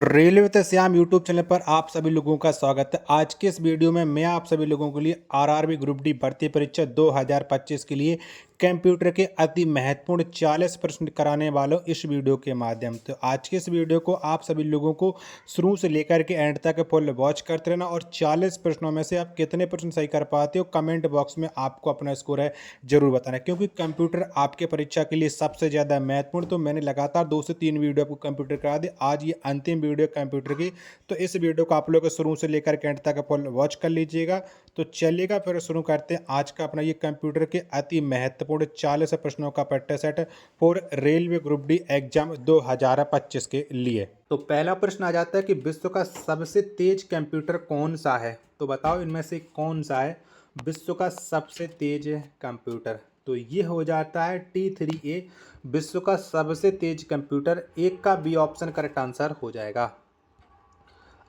Railway with Shyam YouTube channel पर आप सभी लोगों का स्वागत है। आज के इस वीडियो में मैं आप सभी लोगों के लिए आरआरबी ग्रुप डी भर्ती परीक्षा 2025 के लिए कंप्यूटर के अति महत्वपूर्ण 40 प्रश्न कराने वालों इस वीडियो के माध्यम से। तो आज के इस वीडियो को आप सभी लोगों को शुरू से लेकर के एंड तक फुल वॉच करते रहना और 40 प्रश्नों में से आप कितने प्रश्न सही कर पाते हो कमेंट बॉक्स में आपको अपना स्कोर है जरूर बताना, क्योंकि कंप्यूटर आपके परीक्षा के लिए सबसे ज़्यादा महत्वपूर्ण। तो मैंने लगातार 2 से 3 वीडियो आपको कंप्यूटर करा दी, आज ये अंतिम वीडियो कंप्यूटर की। तो इस वीडियो को आप लोग शुरू से लेकर के एंड तक फुल वॉच कर लीजिएगा। तो चलिएगा फिर शुरू करते हैं आज का अपना ये कंप्यूटर के अति महत्वपूर्ण 40 प्रश्नों का पट्टा set for railway group D exam 2025 के लिए। तो पहला प्रश्न आ जाता है कि विश्व का सबसे तेज कंप्यूटर कौन सा है। तो बताओ इनमें से कौन सा है विश्व का सबसे तेज कंप्यूटर। तो ये हो जाता है T3A, विश्व का सबसे तेज कंप्यूटर। एक का बी ऑप्शन करेक्ट आंसर हो जाएगा।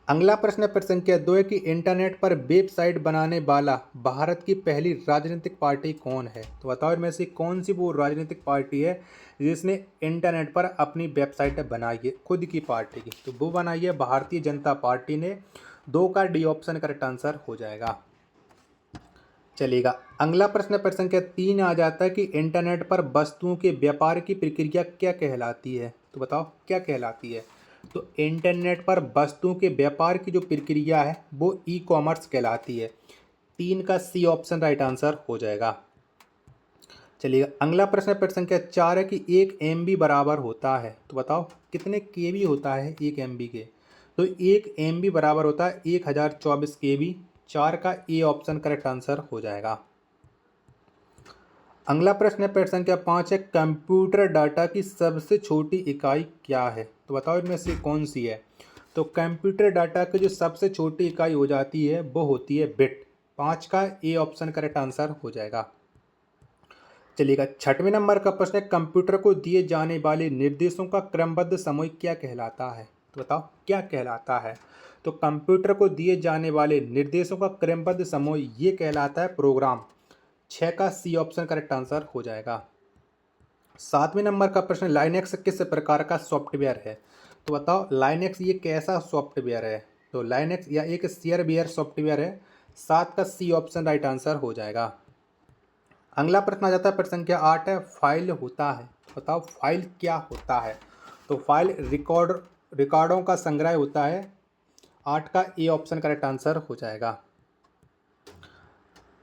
अगला प्रश्न प्रश्न संख्या 2 है कि इंटरनेट पर वेबसाइट बनाने वाला भारत की पहली राजनीतिक पार्टी कौन है। तो बताओ इनमें से कौन सी वो राजनीतिक पार्टी है जिसने इंटरनेट पर अपनी वेबसाइट बनाई है, खुद की पार्टी की। तो वो बनाई है भारतीय जनता पार्टी ने। 2 का डी ऑप्शन करेक्ट आंसर हो जाएगा। चलेगा। अगला प्रश्न प्रश्न संख्या 3 आ जाता है कि इंटरनेट पर वस्तुओं के व्यापार की प्रक्रिया क्या कहलाती है। तो बताओ क्या कहलाती है। तो इंटरनेट पर वस्तुओं के व्यापार की जो प्रक्रिया है वो ई कॉमर्स कहलाती है। 3 का सी ऑप्शन राइट आंसर हो जाएगा। चलिएगा। अगला प्रश्न प्रश्न संख्या 4 है कि 1 MB बराबर होता है। तो बताओ कितने KB होता है 1 MB के। तो 1 MB बराबर होता है 1024 KB। 4 का ए ऑप्शन करेक्ट आंसर हो जाएगा। अगला प्रश्न प्रश्न संख्या 5 है कंप्यूटर डाटा की सबसे छोटी इकाई क्या है। तो बताओ इनमें से कौन सी है। तो कंप्यूटर डाटा की जो सबसे छोटी इकाई हो जाती है वो होती है बिट। 5 का ए ऑप्शन करेक्ट आंसर हो जाएगा। चलिएगा। 6वें नंबर का प्रश्न है कंप्यूटर को दिए जाने वाले निर्देशों का क्रमबद्ध समूह क्या कहलाता है। तो बताओ क्या कहलाता है। तो कंप्यूटर को दिए जाने वाले निर्देशों का क्रमबद्ध समूह ये कहलाता है प्रोग्राम। 6 का सी ऑप्शन करेक्ट आंसर हो जाएगा। 7वें नंबर का प्रश्न लाइनेक्स किस प्रकार का सॉफ्टवेयर है। तो बताओ लाइनेक्स ये कैसा सॉफ्टवेयर है। तो लाइनेक्स या एक शेयरवेयर सॉफ्टवेयर है। 7 का सी ऑप्शन राइट आंसर हो जाएगा। अगला प्रश्न आ जाता है प्रश्न संख्या 8 है फाइल होता है। बताओ फाइल क्या होता है। तो फाइल रिकॉर्डों का संग्रह होता है। 8 का ए ऑप्शन करेक्ट आंसर हो जाएगा।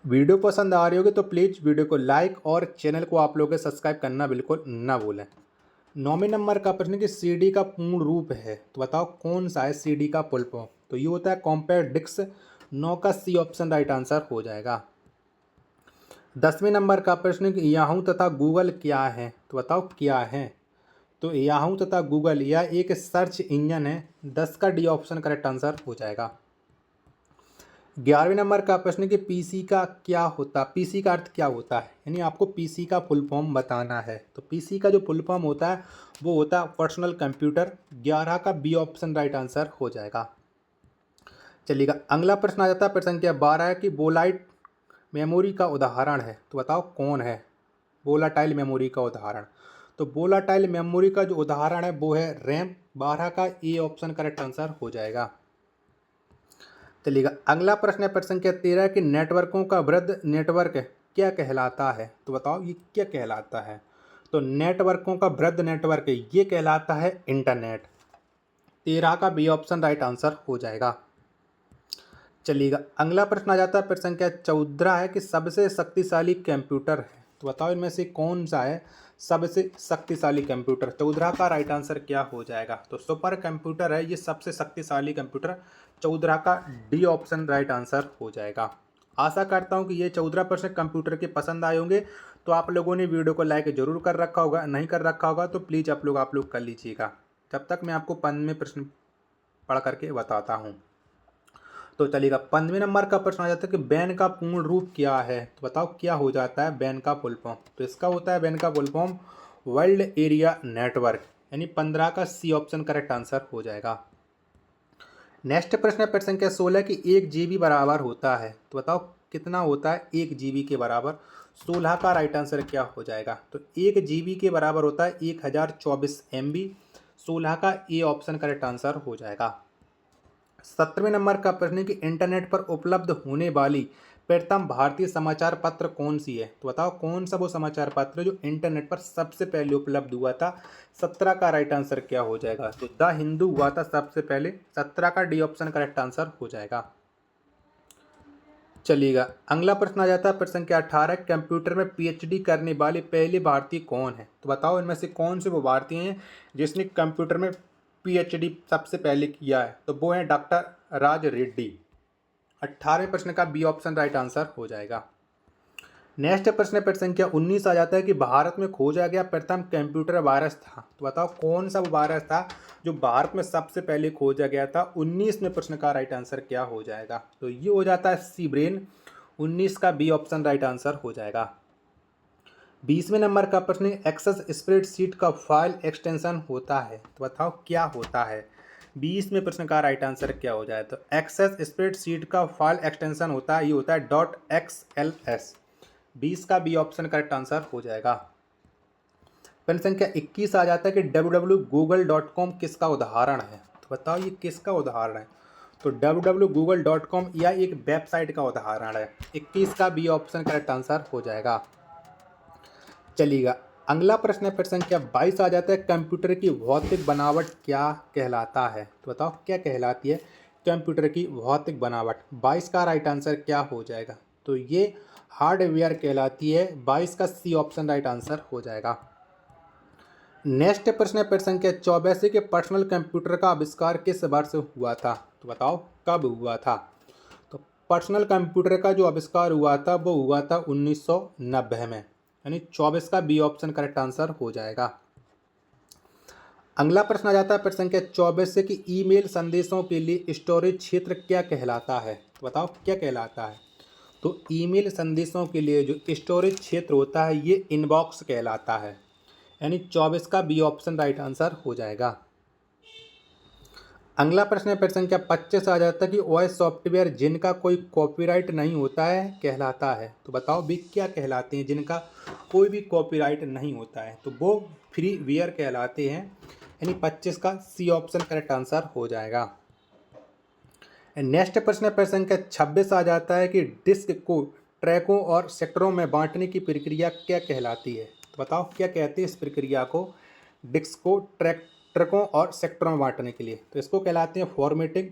वीडियो पसंद आ रही होगी तो प्लीज़ वीडियो को लाइक और चैनल को आप लोग सब्सक्राइब करना बिल्कुल ना भूलें। 9वें नंबर का प्रश्न कि CD का पूर्ण रूप है। तो बताओ कौन सा है CD का फुल फॉर्म। तो ये होता है कॉम्पैक्ट डिस्क। 9 का सी ऑप्शन राइट आंसर हो जाएगा। 10वें नंबर का प्रश्न कि याहू तथा गूगल क्या है। तो बताओ क्या है। तो याहू तथा गूगल यह एक सर्च इंजन है। 10 का डी ऑप्शन करेक्ट आंसर हो जाएगा। 11वें नंबर का प्रश्न कि पीसी का क्या होता, पीसी का अर्थ क्या होता है, यानी आपको पीसी का फुल फॉर्म बताना है। तो पीसी का जो फुल फॉर्म होता है वो होता है पर्सनल कंप्यूटर। 11 का बी ऑप्शन राइट आंसर हो जाएगा। चलिएगा। अगला प्रश्न आ जाता है प्रश्न संख्या 12 है कि वोलाइट मेमोरी का उदाहरण है। तो बताओ कौन है वोलाटाइल मेमोरी का उदाहरण। तो वोलाटाइल मेमोरी का जो उदाहरण है वो है रैम। 12 का ए ऑप्शन करेक्ट आंसर हो जाएगा। चलिएगा। अगला प्रश्न है प्रश्न संख्या 13 कि नेटवर्कों का वृहद नेटवर्क क्या कहलाता है। तो बताओ ये क्या कहलाता है। तो नेटवर्कों का वृहद नेटवर्क ये कहलाता है इंटरनेट। 13 का बी ऑप्शन राइट आंसर हो जाएगा। चलिएगा। अगला प्रश्न आ जाता है प्रश्न संख्या 14 है कि सबसे शक्तिशाली कंप्यूटर है। तो बताओ इनमें से कौन सा है सबसे शक्तिशाली कंप्यूटर। 14 का राइट आंसर क्या हो जाएगा। तो सुपर कंप्यूटर है ये सबसे शक्तिशाली कंप्यूटर। 14 का डी ऑप्शन राइट आंसर हो जाएगा। आशा करता हूँ कि ये 14 प्रश्न कंप्यूटर के पसंद आए होंगे। तो आप लोगों ने वीडियो को लाइक जरूर कर रखा होगा, नहीं कर रखा होगा तो प्लीज़ आप लोग कर लीजिएगा। जब तक मैं आपको 15वें प्रश्न पढ़ करके बताता हूँ। तो चलिएगा। 15वें नंबर का प्रश्न आ जाता है कि बैन का पूर्ण रूप क्या है। तो बताओ क्या हो जाता है बैन का फुल फॉर्म। तो इसका होता है बैन का full form world area network, यानी 15 का सी ऑप्शन करेक्ट आंसर हो जाएगा। नेक्स्ट प्रश्न है प्रश्न संख्या 16 कि 1 GB बराबर होता है। तो बताओ कितना होता है 1 GB के बराबर। 16 का राइट आंसर क्या हो जाएगा। तो 1 GB के बराबर होता है 1024 MB। 16 का ए ऑप्शन करेक्ट आंसर हो जाएगा। 17वें नंबर का प्रश्न है कि इंटरनेट पर उपलब्ध होने वाली प्रथम भारतीय समाचार पत्र कौन सी है। तो बताओ कौन सा वो समाचार पत्र जो इंटरनेट पर सबसे पहले उपलब्ध हुआ था। 17 का राइट आंसर क्या हो जाएगा। तो द हिंदू हुआ था सबसे पहले। 17 का डी ऑप्शन करेक्ट आंसर हो जाएगा। चलिएगा अगला प्रश्न आ जाता है प्रश्न संख्या 18, कंप्यूटर में पीएचडी करने वाले पहले भारतीय कौन है। तो बताओ इनमें से कौन से वो भारतीय हैं जिसने कंप्यूटर में पीएचडी सबसे पहले किया है। तो वो है डॉक्टर राज रेड्डी। 18वें प्रश्न का बी ऑप्शन राइट आंसर हो जाएगा। नेक्स्ट प्रश्न प्रश्न संख्या 19 आ जाता है कि भारत में खोजा गया प्रथम कंप्यूटर वायरस था। तो बताओ कौन सा वायरस था जो भारत में सबसे पहले खोजा गया था। 19वें प्रश्न का राइट आंसर क्या हो जाएगा। तो ये हो जाता है सी ब्रेन। 19 का बी ऑप्शन राइट आंसर हो जाएगा। 20वें नंबर का प्रश्न एक्सेस स्प्रेडशीट का फाइल एक्सटेंशन होता है। तो बताओ क्या होता है। 20वें प्रश्न का राइट आंसर क्या हो जाए। तो एक्सेस स्प्रेडशीट का फाइल एक्सटेंशन होता है, ये होता है .xls। 20 का बी ऑप्शन करेक्ट आंसर हो जाएगा। प्रश्न संख्या 21 आ जाता है कि www.google.com किसका उदाहरण है। तो बताओ ये किसका उदाहरण है। तो www.google.com यह एक वेबसाइट का उदाहरण है। 21 का बी ऑप्शन करेक्ट आंसर हो जाएगा। चलिएगा अगला प्रश्न है प्रश्न संख्या 22 आ जाता है कंप्यूटर की भौतिक बनावट क्या कहलाता है। तो बताओ क्या कहलाती है कंप्यूटर की भौतिक बनावट। 22 का राइट आंसर क्या हो जाएगा। तो ये हार्डवेयर कहलाती है। 22 का सी ऑप्शन राइट आंसर हो जाएगा। नेक्स्ट प्रश्न है प्रश्न संख्या 24 के पर्सनल कंप्यूटर का आविष्कार किस वर्ष हुआ था। तो बताओ कब हुआ था। तो पर्सनल कंप्यूटर का जो आविष्कार हुआ था वो हुआ था 1990 में, यानी 24 का बी ऑप्शन करेक्ट आंसर हो जाएगा। अगला प्रश्न आ जाता है प्रश्न संख्या 24 से कि ईमेल संदेशों के लिए स्टोरेज क्षेत्र क्या कहलाता है। तो बताओ क्या कहलाता है। तो ईमेल संदेशों के लिए जो स्टोरेज क्षेत्र होता है ये इनबॉक्स कहलाता है, यानी 24 का बी ऑप्शन राइट आंसर हो जाएगा। अगला प्रश्न है प्रश्न संख्या 25 आ जाता है कि वॉइस सॉफ्टवेयर जिनका कोई कॉपीराइट नहीं होता है कहलाता है। तो बताओ भी क्या कहलाते हैं जिनका कोई भी कॉपीराइट नहीं होता है। तो वो फ्री वेयर कहलाते हैं, यानी 25 का सी ऑप्शन करेक्ट आंसर हो जाएगा। नेक्स्ट प्रश्न है प्रश्न संख्या 26 आ जाता है कि डिस्क को ट्रैकों और सेक्टरों में बांटने की प्रक्रिया क्या कहलाती है। तो बताओ क्या कहते हैं इस प्रक्रिया को, डिस्क को ट्रैकों और सेक्टरों में बांटने के लिए। तो इसको कहलाते हैं फॉर्मेटिंग।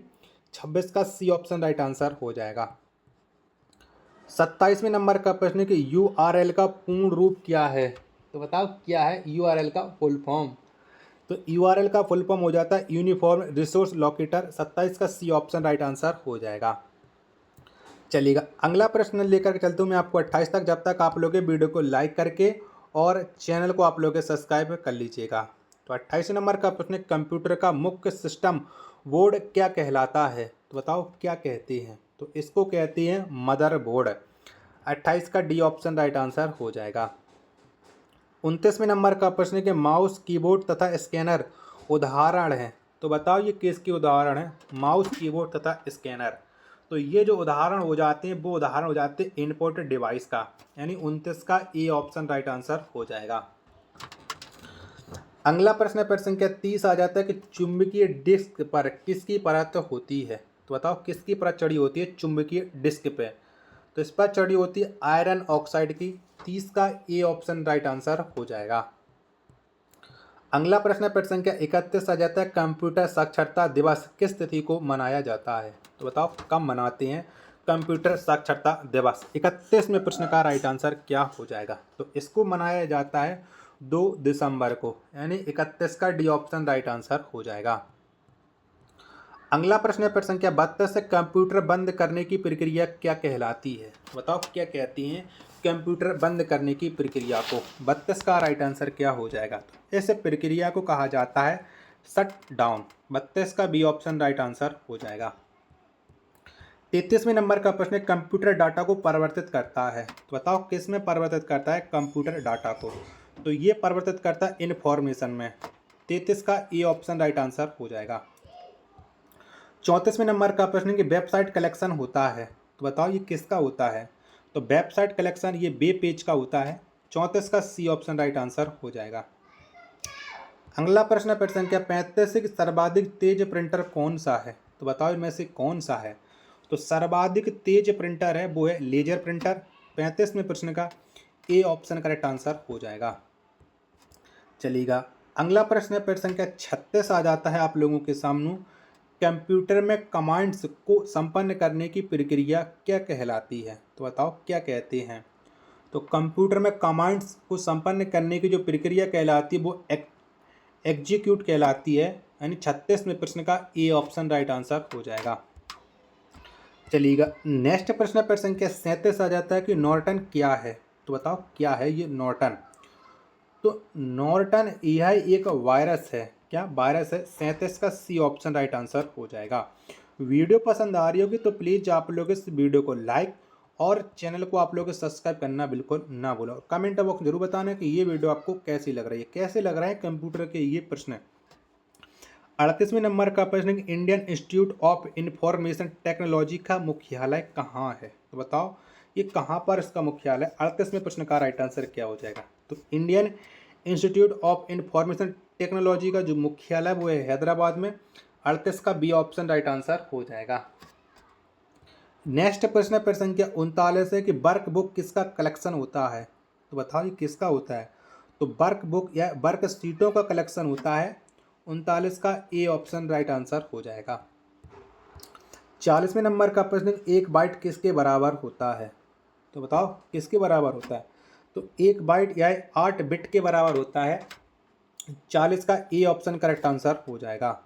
26 का सी ऑप्शन राइट आंसर हो जाएगा। 27वें नंबर का प्रश्न है कि URL का पूर्ण रूप क्या है। तो बताओ क्या है URL का फुल फॉर्म। तो URL का फुल फॉर्म हो जाता है यूनिफॉर्म रिसोर्स लोकेटर। 27 का सी ऑप्शन राइट आंसर हो जाएगा। चलिएगा अगला प्रश्न लेकर चलते हूँ मैं आपको 28 तक। जब तक आप लोग वीडियो को लाइक करके और चैनल को आप लोग सब्सक्राइब कर लीजिएगा। तो 28 नंबर का प्रश्न कंप्यूटर का मुख्य सिस्टम बोर्ड क्या कहलाता है। तो बताओ क्या कहते हैं। तो इसको कहते हैं मदर बोर्ड। 28 का डी ऑप्शन राइट आंसर हो जाएगा। 29वें नंबर का प्रश्न है कि माउस कीबोर्ड तथा स्कैनर उदाहरण है। तो बताओ ये किसके उदाहरण है। माउस कीबोर्ड तथा स्कैनर, तो ये जो उदाहरण हो जाते हैं वो उदाहरण हो जाते हैं इनपुट डिवाइस का, यानी 29 का ए ऑप्शन राइट आंसर हो जाएगा। अगला प्रश्न है प्रश्न संख्या 30 आ जाता है कि चुंबकीय डिस्क पर किसकी परत होती है। तो बताओ किसकी परत चढ़ी होती है चुंबकीय डिस्क पे। तो इस पर चढ़ी होती है आयरन ऑक्साइड की। 30 का ए ऑप्शन राइट आंसर हो जाएगा। अगला प्रश्न है प्रश्न संख्या 31 आ जाता है कंप्यूटर साक्षरता दिवस किस तिथि को मनाया जाता है। तो बताओ कब मनाते हैं कंप्यूटर साक्षरता दिवस। 31वें प्रश्न का राइट आंसर क्या हो जाएगा। तो इसको मनाया जाता है 2 दिसंबर को, यानी 31 का डी ऑप्शन राइट आंसर हो जाएगा। अगला प्रश्न है प्रश्न संख्या 32 से कंप्यूटर बंद करने की प्रक्रिया क्या कहलाती है। बताओ क्या कहती हैं कंप्यूटर बंद करने की प्रक्रिया को। 32 का राइट आंसर क्या हो जाएगा। तो इस प्रक्रिया को कहा जाता है शट डाउन। 32 का बी ऑप्शन राइट आंसर हो जाएगा। 33वें नंबर का प्रश्न कंप्यूटर डाटा को परिवर्तित करता है। तो बताओ किस में परिवर्तित करता है कंप्यूटर डाटा को। तो ये परिवर्तित करता है इन्फॉर्मेशन में। 33 का ए ऑप्शन राइट आंसर हो जाएगा। 34वें नंबर का प्रश्न कि वेबसाइट कलेक्शन होता है। तो बताओ ये किसका होता है। तो वेबसाइट कलेक्शन ये वेब पेज का होता है। 34 का सी ऑप्शन राइट आंसर हो जाएगा। अगला प्रश्न है प्रश्न संख्या 35 कि सर्वाधिक तेज प्रिंटर कौन सा है? तो बताओ इनमें से कौन सा है? तो सर्वाधिक तेज प्रिंटर है वो है लेजर प्रिंटर। 35वें प्रश्न का ए ऑप्शन करेक्ट आंसर हो जाएगा। चलिएगा अगला प्रश्न है प्रश्न संख्या 36 आ जाता है आप लोगों के सामने। कंप्यूटर में कमांड्स को संपन्न करने की प्रक्रिया क्या कहलाती है? तो बताओ क्या कहते हैं? तो कंप्यूटर में कमांड्स को संपन्न करने की जो प्रक्रिया कहलाती है वो एग्जीक्यूट कहलाती है। यानी 36वें प्रश्न का ए ऑप्शन राइट आंसर हो जाएगा। चलिएगा नेक्स्ट प्रश्न प्रश्न संख्या 37 आ जाता है कि नॉर्टन क्या है? तो बताओ क्या है ये नॉर्टन? तो नॉर्टन यह एक वायरस है। क्या वायरस है? 37 का सी ऑप्शन राइट आंसर हो जाएगा। वीडियो पसंद आ रही होगी तो प्लीज़ आप लोग इस वीडियो को लाइक और चैनल को आप लोग सब्सक्राइब करना बिल्कुल ना भूलो। कमेंट बॉक्स जरूर बताना कि ये वीडियो आपको कैसी लग रही है, कैसे लग रहा है कंप्यूटर के ये प्रश्न। 38वें नंबर का प्रश्न, Indian institute of information technology का मुख्यालय कहाँ है? तो बताओ ये कहाँ पर इसका मुख्यालय? 38वें प्रश्न का राइट आंसर क्या हो जाएगा? तो Indian institute of information technology का जो मुख्यालय वो है हैदराबाद में। 38 का बी ऑप्शन राइट आंसर हो जाएगा। नेक्स्ट प्रश्न प्रश्न संख्या 39 है कि वर्क बुक किसका कलेक्शन होता है? तो बताओ ये किसका होता है? तो वर्क बुक या वर्क शीटों का कलेक्शन होता है। 39 का ए ऑप्शन राइट आंसर हो जाएगा। 40वें नंबर का प्रश्न, एक बाइट किसके बराबर होता है? तो बताओ किसके बराबर होता है? तो एक बाइट या 8 बिट के बराबर होता है। 40 का ए ऑप्शन करेक्ट आंसर हो जाएगा।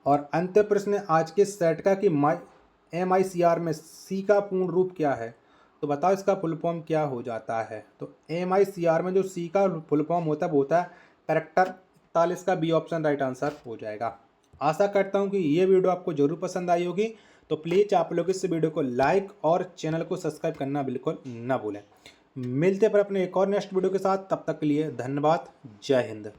और अंतिम प्रश्न आज के सेट का कि MICR में सी का पूर्ण रूप क्या है? तो बताओ इसका फुल फॉर्म क्या हो जाता है? तो MICR में जो सी का फुल फॉर्म होता है वो होता है करेक्टर। 41 का बी ऑप्शन राइट आंसर हो जाएगा। आशा करता हूँ कि ये वीडियो आपको जरूर पसंद आई होगी। तो प्लीज़ आप लोग इस वीडियो को लाइक और चैनल को सब्सक्राइब करना बिल्कुल ना भूलें। मिलते पर अपने एक और नेक्स्ट वीडियो के साथ, तब तक के लिए धन्यवाद। जय हिंद।